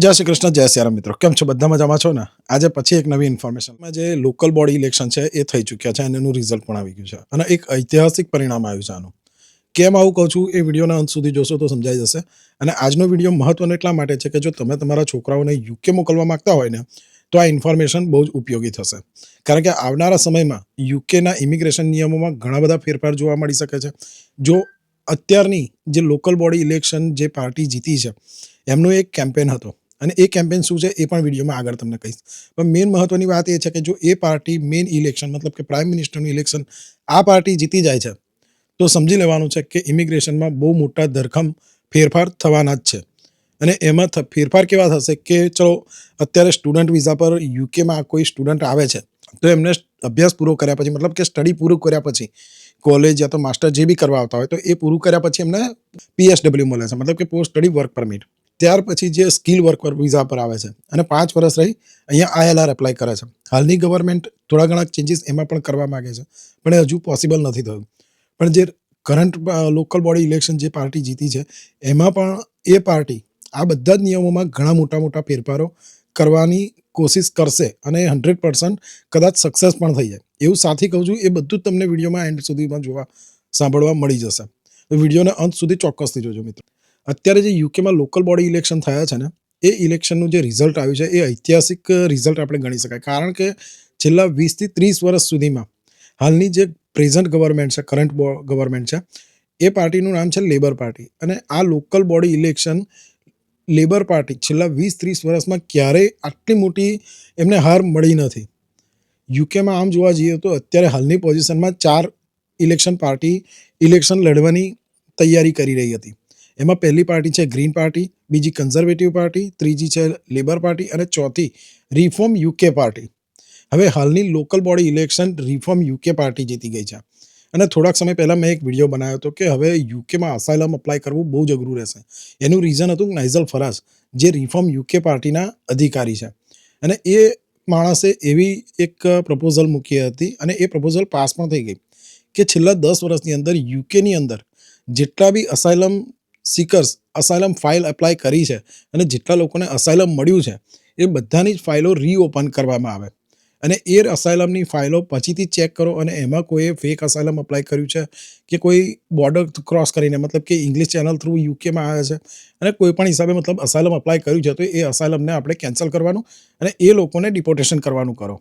જય શ્રી કૃષ્ણ, જય સિયારામ મિત્રો. કેમ છો? બધા મજામાં છો ને? આજે પછી એક નવી ઇન્ફોર્મેશનમાં જે લોકલ બોડી ઇલેક્શન છે એ થઈ ચૂક્યા છે અને એનું રિઝલ્ટ પણ આવી ગયું છે અને એક ઐતિહાસિક પરિણામ આવ્યું છે આનું. કેમ આવું કહું છું એ વિડીયોના અંત સુધી જોશો તો સમજાઈ જશે. અને આજનો વિડીયો મહત્વનો એટલા માટે છે કે જો તમે તમારા છોકરાઓને યુકે મોકલવા માંગતા હોય ને તો આ ઇન્ફોર્મેશન બહુ જ ઉપયોગી થશે. કારણ કે આવનારા સમયમાં યુકેના ઇમિગ્રેશન નિયમોમાં ઘણા બધા ફેરફાર જોવા મળી શકે છે. જો અત્યારની જે લોકલ બોડી ઇલેક્શન જે પાર્ટી જીતી છે એમનો એક કેમ્પેન હતો અને એ કેમ્પેન શું છે એ પણ વિડીયોમાં આગળ તમને કહીશ. પણ મેઇન મહત્વની વાત એ છે કે જો એ પાર્ટી મેઇન ઇલેક્શન મતલબ કે પ્રાઇમ મિનિસ્ટરનું ઇલેક્શન આ પાર્ટી જીતી જાય છે તો સમજી લેવાનું છે કે ઇમિગ્રેશનમાં બહુ મોટા ધરખમ ફેરફાર થવાના જ છે. અને એમાં ફેરફાર કેવા થશે કે ચલો અત્યારે સ્ટુડન્ટ વિઝા પર યુકેમાં કોઈ સ્ટુડન્ટ આવે છે તો એમને અભ્યાસ પૂરો કર્યા પછી મતલબ કે સ્ટડી પૂરું કર્યા પછી કોલેજ યા તો માસ્ટર જે બી કરવા આવતા હોય તો એ પૂરું કર્યા પછી એમને PSW મળે છે મતલબ કે પોસ્ટ સ્ટડી વર્ક પરમિટ. ત્યાર પછી જે સ્કિલ વર્ક વિઝા પર આવે છે અને 5 વર્ષ રહી અહીંયા ILR એપ્લાય કરે છે. હાલની ગવર્મેન્ટ થોડા ઘણા ચેન્જીસ એમાં પણ કરવા માંગે છે પણ એ હજુ પોસિબલ નથી થયું. પણ જે કરંટ લોકલ બોડી ઇલેક્શન જે પાર્ટી જીતી છે એમાં પણ એ પાર્ટી આ બધા જ નિયમોમાં ઘણા મોટા મોટા ફેરફારો કરવાની કોશિશ કરશે અને 100% કદાચ સક્સેસ પણ થઈ જાય એવું સાથી કહું છું. એ બધું જ તમને વિડીયોમાં એન્ડ સુધીમાં સાંભળવા મળી જશે. તો વિડીયોના અંત સુધી ચોક્કસથી જોજો મિત્રો. અત્યારે જે યુકેમાં લોકલ બોડી ઇલેક્શન થયા છે ને એ ઇલેક્શનનું જે રિઝલ્ટ આવ્યું છે એ ઐતિહાસિક રિઝલ્ટ આપણે ગણી શકાય. કારણ કે છેલ્લા 20 થી 30 વર્ષ સુધીમાં હાલની જે પ્રેઝન્ટ ગવર્મેન્ટ છે કરંટ ગવર્મેન્ટ છે એ પાર્ટીનું નામ છે લેબર પાર્ટી. અને આ local body election labour party છેલ્લા 20-30 વર્ષમાં ક્યારેય આટલી મોટી એમને હાર મળી નથી. યુકેમાં આમ જોવા જઈએ તો અત્યારે હાલની પોઝિશનમાં 4 ઇલેક્શન પાર્ટી ઇલેક્શન લડવાની તૈયારી કરી રહી હતી. એમાં પહેલી પાર્ટી છે ગ્રીન પાર્ટી, બીજી કન્ઝર્વેટિવ પાર્ટી, ત્રીજી છે લેબર પાર્ટી અને ચોથી રિફોર્મ યુકે પાર્ટી. હવે હાલની local body election reform UK party જીતી ગઈ છે. અને થોડાક સમય પહેલાં મેં એક વિડીયો બનાવ્યો હતો કે હવે યુકેમાં અસાયલમ અપ્લાય કરવું બહુ જ અઘરું રહેશે. એનું રીઝન હતું નાઇજલ ફરાજ જે રિફોર્મ યુકે પાર્ટીના અધિકારી છે અને એ માણસે એવી એક પ્રપોઝલ મૂકી હતી અને એ પ્રપોઝલ પાસ પણ થઈ ગઈ કે છેલ્લા 10 વર્ષની અંદર યુકેની અંદર જેટલા બી અસાયલમ સિકર્સ અસાયલમ ફાઇલ એપ્લાય કરી છે અને જેટલા લોકોને અસાયલમ મળ્યું છે એ બધાની જ ફાઇલો રીઓપન કરવામાં આવે અને એ અસાયલમની ફાઇલો પછીથી ચેક કરો અને એમાં કોઈએ ફેક અસાયલમ અપ્લાય કર્યું છે કે કોઈ બોર્ડર ક્રોસ કરીને મતલબ કે ઇંગ્લિશ ચેનલ થ્રુ યુકેમાં આવ્યા છે અને કોઈ પણ હિસાબે મતલબ અસાયલમ અપ્લાય કર્યું છે તો એ અસાયલમને આપણે કેન્સલ કરવાનું અને એ લોકોને ડિપોર્ટેશન કરવાનું કરો.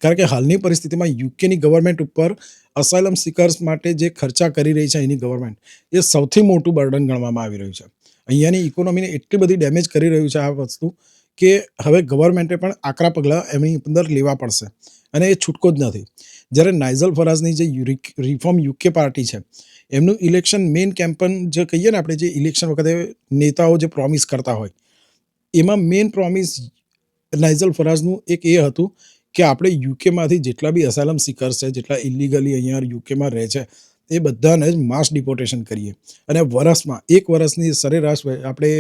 કારણ કે હાલની પરિસ્થિતિમાં યુકેની ગવર્મેન્ટ ઉપર અસાયલમ સિકર્સ માટે જે ખર્ચા કરી રહી છે એની ગવર્મેન્ટ એ સૌથી મોટું બર્ડન ગણવામાં આવી રહ્યું છે. અહીંયાની ઇકોનોમીને એટલી બધી ડેમેજ કરી રહ્યું છે આ વસ્તુ કે હવે ગવર્મેન્ટે પણ આકરા પગલાં એમની અંદર લેવા પડશે અને એ છૂટકો જ નથી. જ્યારે નાઇજલ ફરાજની જે રિફોર્મ યુકે પાર્ટી છે એમનું ઇલેક્શન મેઇન કેમ્પેન જે કહીએ ને આપણે જે ઇલેક્શન વખતે નેતાઓ જે પ્રોમિસ કરતા હોય એમાં મેઇન પ્રોમિસ નાઇજલ ફરાજનું એક એ હતું કે આપણે યુકેમાંથી જેટલા બી અસાયલમ સિકર્સ છે જેટલા ઇલીગલી અહીંયા યુકેમાં રહે છે એ બધાને જ માસ ડિપોર્ટેશન કરીએ અને વર્ષમાં 1 વર્ષની સરેરાશ આપણે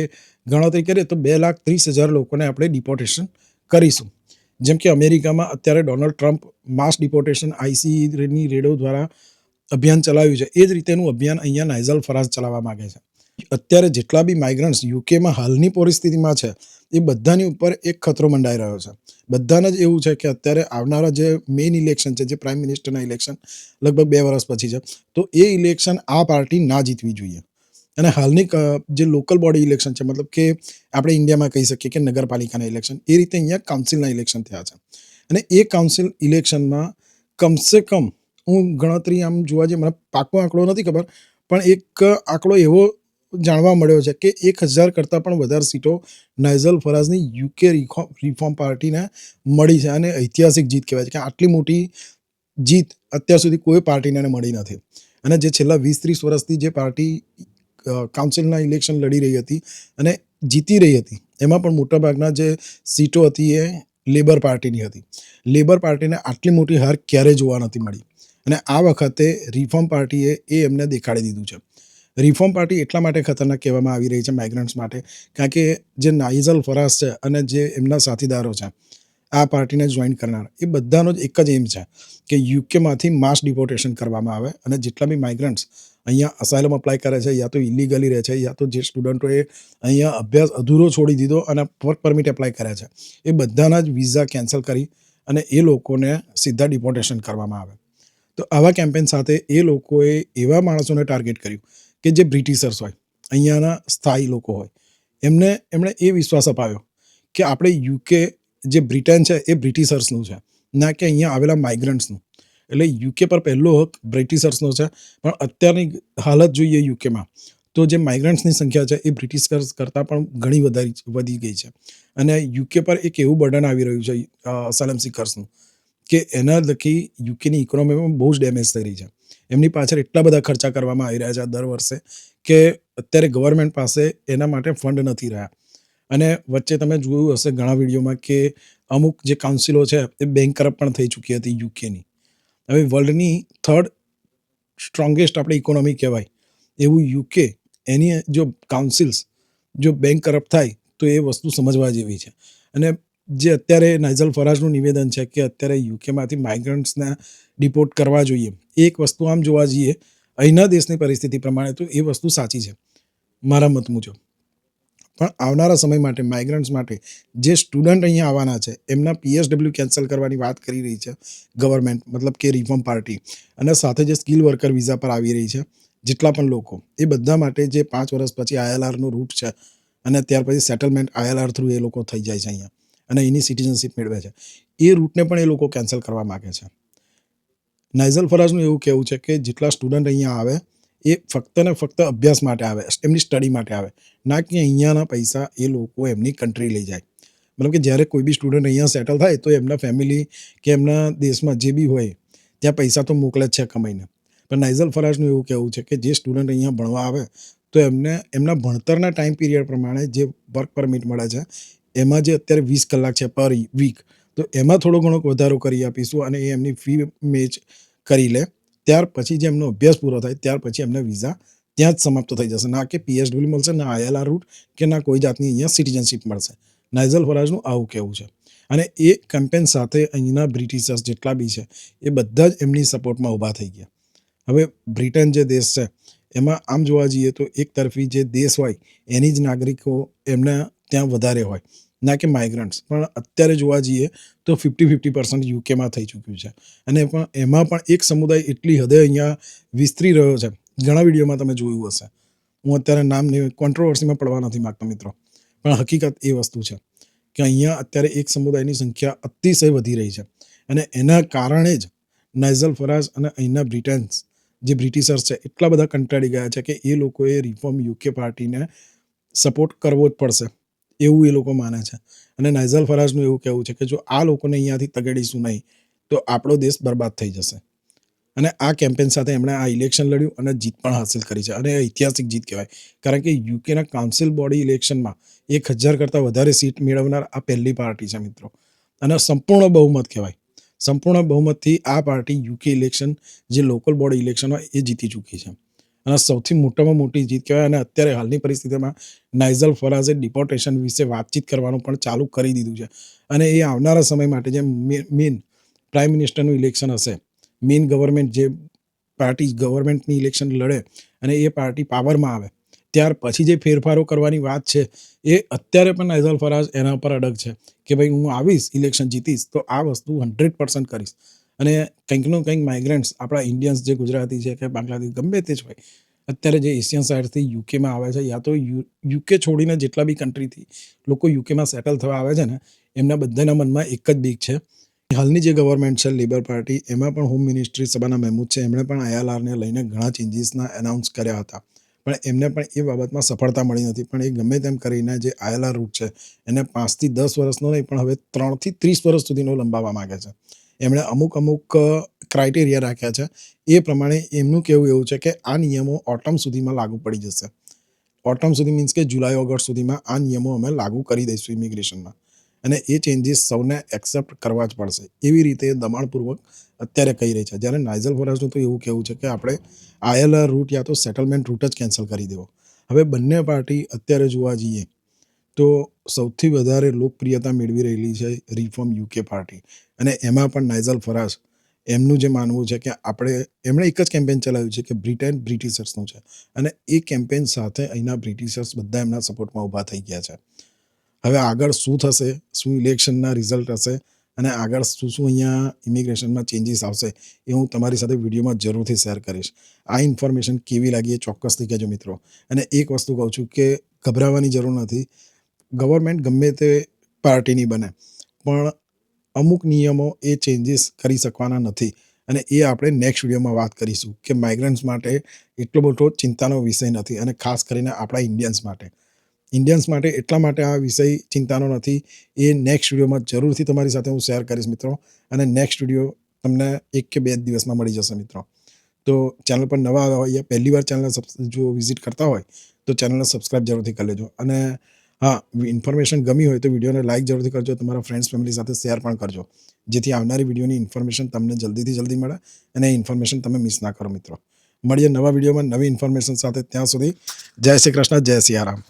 ગણતરી કરીએ તો 2,30,000 લોકોને આપણે ડિપોર્ટેશન કરીશું. જેમ કે અમેરિકામાં અત્યારે ડોનાલ્ડ ટ્રમ્પ માસ ડિપોર્ટેશન ICEની રેડો દ્વારા અભિયાન ચલાવ્યું છે એ જ રીતેનું અભિયાન અહીંયા નાઇજલ ફરાજ ચલાવવા માંગે છે. અત્યારે જેટલા બી માઇગ્રન્ટ્સ યુકેમાં હાલની પરિસ્થિતિમાં છે એ બધાની ઉપર એક ખતરો મંડાઈ રહ્યો છે. બધાને જ એવું છે કે અત્યારે આવનારા જે મેઇન ઇલેક્શન છે જે પ્રાઇમ મિનિસ્ટરના ઇલેક્શન લગભગ 2 વર્ષ પછી છે તો એ ઇલેક્શન આ પાર્ટી ના જીતવી જોઈએ. અને હાલની જે લોકલ બોડી ઇલેક્શન છે મતલબ કે આપણે ઇન્ડિયામાં કહી શકીએ કે નગરપાલિકાના ઇલેક્શન એ રીતે અહીંયા કાઉન્સિલના ઇલેક્શન થયા છે અને એ કાઉન્સિલ ઇલેક્શનમાં કમસે કમ હું ગણતરી આમ જોવા જઈએ મને પાકો આંકડો નથી ખબર પણ એક આંકડો એવો જાણવા મળ્યો છે કે 1,000 કરતાં પણ વધારે સીટો નાઇજલ ફરાજની યુકે રિફોર્મ પાર્ટીને મળી છે અને ઐતિહાસિક જીત કહેવાય છે કે આટલી મોટી જીત અત્યાર સુધી કોઈ પાર્ટીને મળી નથી. અને જે છેલ્લા 20-30 વર્ષથી જે પાર્ટી કાઉન્સિલના ઇલેક્શન લડી રહી હતી અને જીતી રહી હતી એમાં પણ મોટાભાગના જે સીટો હતી એ લેબર પાર્ટીની હતી. લેબર પાર્ટીને આટલી મોટી હાર ક્યારેય જોવા નથી મળી અને આ વખતે રિફોર્મ પાર્ટીએ એ એમને દેખાડી દીધું છે. રિફોર્મ પાર્ટી એટલા માટે ખતરનાક કહેવામાં આવી રહી છે માઇગ્રન્ટ્સ માટે કારણ કે જે નાઇજલ ફરાજ છે અને જે એમના સાથીદારો છે આ પાર્ટીને જોઈન કરનાર એ બધાનો જ એક જ એમ છે કે યુકેમાંથી માસ ડિપોર્ટેશન કરવામાં આવે અને જેટલા બી માઇગ્રન્ટ્સ અહીંયા અસાયલમ અપ્લાય કરે છે, યા તો ઇલીગલી રહે છે, યા તો જે સ્ટુડન્ટોએ અહીંયા અભ્યાસ અધૂરો છોડી દીધો અને વર્ક પરમિટ એપ્લાય કર્યા છે, એ બધાના જ વિઝા કેન્સલ કરી અને એ લોકોને સીધા ડિપોર્ટેશન કરવામાં આવે. તો આવા કેમ્પેન સાથે એ લોકોએ એવા માણસોને ટાર્ગેટ કર્યું કે જે બ્રિટિશર્સ હોય, અહીંયાના સ્થાયી લોકો હોય, એમણે એ વિશ્વાસ અપાવ્યો કે આપણે યુકે જે બ્રિટન છે એ બ્રિટિશર્સનું છે, ના કે અહીંયા આવેલા માઇગ્રન્ટ્સનું. એટલે યુકે પર પહેલો હક બ્રિટિશર્સનો છે, પણ અત્યારની હાલત જોઈએ યુકેમાં તો જે માઇગ્રન્ટ્સની સંખ્યા છે એ બ્રિટિશર્સ કરતાં પણ ઘણી વધી ગઈ છે. અને યુકે પર એક એવું બર્ડન આવી રહ્યું છે અસાયલમ સિકર્સનું કે એના લખી યુકેની ઇકોનોમીમાં બહુ જ ડેમેજ થઈ રહી છે. એમની પાછળ એટલા બધા ખર્ચા કરવામાં આવી રહ્યા છે દર વર્ષે કે અત્યારે ગવર્મેન્ટ પાસે એના માટે ફંડ નથી રહ્યા. અને વચ્ચે તમે જોયું હશે ઘણા વિડીયોમાં કે અમુક જે કાઉન્સિલો છે એ બેંક કરપ્ટ પણ થઈ ચૂકી હતી યુકેની. હવે વર્લ્ડની થર્ડ સ્ટ્રોંગેસ્ટ આપણે ઇકોનોમી કહેવાય એવું યુકે, એની જો કાઉન્સિલ્સ જો બેંક કરપ્ટ થાય તો એ વસ્તુ સમજવા જેવી છે. અને જે અત્યારે નાઇજલ ફરાજનું નિવેદન છે કે અત્યારે યુકેમાંથી માઇગ્રન્ટ્સને ડિપોર્ટ કરવા જોઈએ, એક વસ્તુ આમ જોવા જઈએ અહીંના દેશની પરિસ્થિતિ પ્રમાણે તો એ વસ્તુ સાચી છે મારા મત મુજબ. પણ આવનારા સમય માટે માઇગ્રન્ટ્સ માટે જે સ્ટુડન્ટ અહીંયા આવવાના છે એમના PSW કેન્સલ કરવાની વાત કરી રહી છે ગવર્મેન્ટ, મતલબ કે રિફોર્મ પાર્ટી, અને સાથે જે સ્કિલ વર્કર વિઝા પર આવી રહી છે જેટલા પણ લોકો, એ બધા માટે જે 5 વર્ષ પછી ILRનો રૂટ છે અને ત્યાર પછી સેટલમેન્ટ ILR થ્રુ એ લોકો થઈ જાય છે અહીંયા અને એની સિટીઝનશીપ મેળવે છે, એ રૂટને પણ એ લોકો કેન્સલ કરવા માગે છે. નાઇજલ ફરાજનું એવું કહેવું છે કે જેટલા સ્ટુડન્ટ અહીંયા આવે એ ફક્ત ને ફક્ત અભ્યાસ માટે આવે, એમની સ્ટડી માટે આવે, ના કે અહીંયાના પૈસા એ લોકો એમની કન્ટ્રી લઈ જાય. મતલબ કે જ્યારે કોઈ બી સ્ટુડન્ટ અહીંયા સેટલ થાય તો એમના ફેમિલી કે એમના દેશમાં જે બી હોય ત્યાં પૈસા તો મોકલે જ છે કમાઈને. પણ નાઇજલ ફરાજનું એવું કહેવું છે કે જે સ્ટુડન્ટ અહીંયા ભણવા આવે તો એમને એમના ભણતરના ટાઈમ પીરિયડ પ્રમાણે જે વર્ક પરમિટ મળે છે એમાં જે અત્યારે 20 કલાક છે પર વીક, તો એમાં થોડો ઘણો વધારો કરી આપીશું અને એ એમની ફી મેચ કરી લે. ત્યાર પછી જે એમનો અભ્યાસ પૂરો થાય ત્યાર પછી એમને વિઝા ત્યાં જ સમાપ્ત થઈ જશે, ના કે PSW મળશે, ના ILR રૂટ, કે ના કોઈ જાતની અહીંયા સિટીઝનશીપ મળશે. નાઇજલ ફરાજનું આવું કહેવું છે. અને એ કેમ્પેન સાથે અહીંના બ્રિટિશર્સ જેટલા બી છે એ બધા જ એમની સપોર્ટમાં ઊભા થઈ ગયા. હવે બ્રિટન જે દેશ છે એમાં આમ જોવા જઈએ તો એક તરફી જે દેશ હોય એની જ નાગરિકો એમના ત્યાં વધારે હોય, ના કે માઇગ્રન્ટ્સ. પણ અત્યારે જોવા જઈએ તો 50-50% યુકેમાં થઈ ચૂક્યું છે. અને પણ એમાં પણ એક સમુદાય એટલી હદે અહીંયા વિસ્તરી રહ્યો છે, ઘણા વિડીયોમાં તમે જોયું હશે. હું અત્યારે નામની કોન્ટ્રોવર્સીમાં પડવા નથી માગતો મિત્રો, પણ હકીકત એ વસ્તુ છે કે અહીંયા અત્યારે એક સમુદાયની સંખ્યા અતિશય વધી રહી છે. અને એના કારણે જ નાઇજલ ફરાજ અને અહીંના બ્રિટન્સ જે બ્રિટિશર્સ છે એટલા બધા કંટાળી ગયા છે કે એ લોકોએ રિફોર્મ યુકે પાર્ટીને સપોર્ટ કરવો જ પડશે એવું એ લોકો માને છે. અને નાઇજલ ફરાજનું એવું કહેવું છે કે જો આ લોકોને અહીંયાથી તગેડીશું નહીં તો આપણો દેશ બરબાદ થઈ જશે. અને આ કેમ્પેન સાથે એમણે આ ઇલેક્શન લડ્યું અને જીત પણ હાંસિલ કરી છે. અને ઐતિહાસિક જીત કહેવાય, કારણ કે યુકેના કાઉન્સિલ બોડી ઇલેક્શનમાં 1000 કરતાં વધારે સીટ મેળવનાર આ પહેલી પાર્ટી છે મિત્રો. અને સંપૂર્ણ બહુમત કહેવાય. સંપૂર્ણ બહુમતથી આ પાર્ટી યુકે ઇલેક્શન જે લોકલ બોડી ઇલેક્શન હોય એ જીતી ચૂકી છે. અને સૌથી મોટામાં મોટી જીત કહેવાય. અને અત્યારે હાલની પરિસ્થિતિમાં નાઇજલ ફરાજે ડિપોર્ટેશન વિશે વાતચીત કરવાનું પણ ચાલુ કરી દીધું છે. અને એ આવનારા સમય માટે જે મેન પ્રાઇમ મિનિસ્ટરનું ઇલેક્શન હશે, મેન ગવર્મેન્ટ જે પાર્ટી ગવર્મેન્ટની ઇલેક્શન લડે અને એ પાર્ટી પાવરમાં આવે ત્યાર પછી જે ફેરફારો કરવાની વાત છે એ અત્યારે પણ નાઇજલ ફરાજ એના પર અડગ છે કે ભાઈ હું આવીશ, ઇલેક્શન જીતીશ તો આ વસ્તુ 100% કરીશ. અને કંઈકનું કંઈક માઇગ્રન્ટ્સ આપણા ઇન્ડિયન્સ જે ગુજરાતી છે કે બાંગ્લાદેશ ગમે તે જ હોય, અત્યારે જે એશિયન સાઇડથી યુકેમાં આવે છે, યા તો યુકે છોડીને જેટલા બી કન્ટ્રીથી લોકો યુકેમાં સેટલ થવા આવે છે ને, એમના બધાના મનમાં એક જ બીક છે. હાલની જે ગવર્મેન્ટ છે લેબર પાર્ટી, એમાં પણ હોમ મિનિસ્ટ્રી સબાના મહેમૂદ છે, એમણે પણ ILRને લઈને ઘણા ચેન્જીસના એનાઉન્સ કર્યા હતા, પણ એમને પણ એ બાબતમાં સફળતા મળી નથી. પણ એ ગમે તેમ કરીને જે ILR રૂટ છે એને 5 થી 10 વર્ષનો નહીં પણ હવે 3 થી 30 વર્ષ સુધીનો લંબાવવા માગે છે. એમણે અમુક ક્રાઇટેરિયા રાખ્યા છે. એ પ્રમાણે એમનું કહેવું એવું છે કે આ નિયમો ઓટમ સુધીમાં લાગુ પડી જશે. ઓટમ સુધી મીન્સ કે જુલાઈ ઓગસ્ટ સુધીમાં આ નિયમો અમે લાગુ કરી દઈશું ઇમિગ્રેશનમાં. અને એ ચેન્જીસ સૌને એક્સેપ્ટ કરવા જ પડશે એવી રીતે દબાણપૂર્વક અત્યારે કહી રહી છે. જ્યારે નાઇજલ ફરાજનું તો એવું કહેવું છે કે આપણે ILR રૂટ યા તો સેટલમેન્ટ રૂટ જ કેન્સલ કરી દેવો. હવે બંને પાર્ટી અત્યારે જોવા જઈએ તો સૌથી વધારે લોકપ્રિયતા મેળવી રહેલી છે રિફોર્મ યુકે પાર્ટી. અને એમાં પણ નાઇજલ ફરાજ એમનું જે માનવું છે કે આપણે એમણે એક જ કેમ્પેન ચલાવ્યું છે કે બ્રિટન બ્રિટિશર્સનું છે અને એ કેમ્પેન સાથે અહીંના બ્રિટિશર્સ બધા એમના સપોર્ટમાં ઊભા થઈ ગયા છે. હવે આગળ શું થશે, શું ઇલેક્શનના રિઝલ્ટ હશે અને આગળ શું શું અહીંયા ઇમિગ્રેશનમાં ચેન્જીસ આવશે એ હું તમારી સાથે વિડીયોમાં જરૂરથી શેર કરીશ. આ ઇન્ફોર્મેશન કેવી લાગી એ ચોક્કસથી કહેજો મિત્રો. અને એક વસ્તુ કહું છું કે ગભરાવાની જરૂર નથી. ગવર્મેન્ટ ગમે તે પાર્ટીની બને પણ અમુક નિયમો એ ચેન્જીસ કરી શકવાના નથી અને એ આપણે નેક્સ્ટ વિડીયોમાં વાત કરીશું કે માઇગ્રન્ટ્સ માટે એટલો બધો ચિંતાનો વિષય નથી અને ખાસ કરીને આપણા ઇન્ડિયન્સ માટે એટલા માટે આ વિષય ચિંતાનો નથી. એ નેક્સ્ટ વિડીયોમાં જરૂરથી તમારી સાથે હું શેર કરીશ મિત્રો. અને નેક્સ્ટ વિડીયો તમને 1 કે 2 દિવસમાં મળી જશે મિત્રો. તો ચેનલ પર નવા આવ્યા હોય, પહેલી વાર ચેનલ જો વિઝિટ કરતા હોય તો ચેનલને સબસ્ક્રાઇબ જરૂરથી કરી લેજો. અને હા, ઇન્ફોર્મેશન ગમી હોય તો વિડીયોને લાઇક જરૂરથી કરજો, તમારા ફ્રેન્ડ્સ ફેમિલી સાથે શેર પણ કરજો, જેથી આવનારી વિડીયોની ઇન્ફોર્મેશન તમને જલ્દીથી જલ્દી મળે અને એ ઇન્ફોર્મેશન તમે મિસ ના કરો મિત્રો. મળીએ નવા વિડીયોમાં નવી ઇન્ફોર્મેશન સાથે. ત્યાં સુધી જય શ્રી કૃષ્ણ, જય સિયારામ.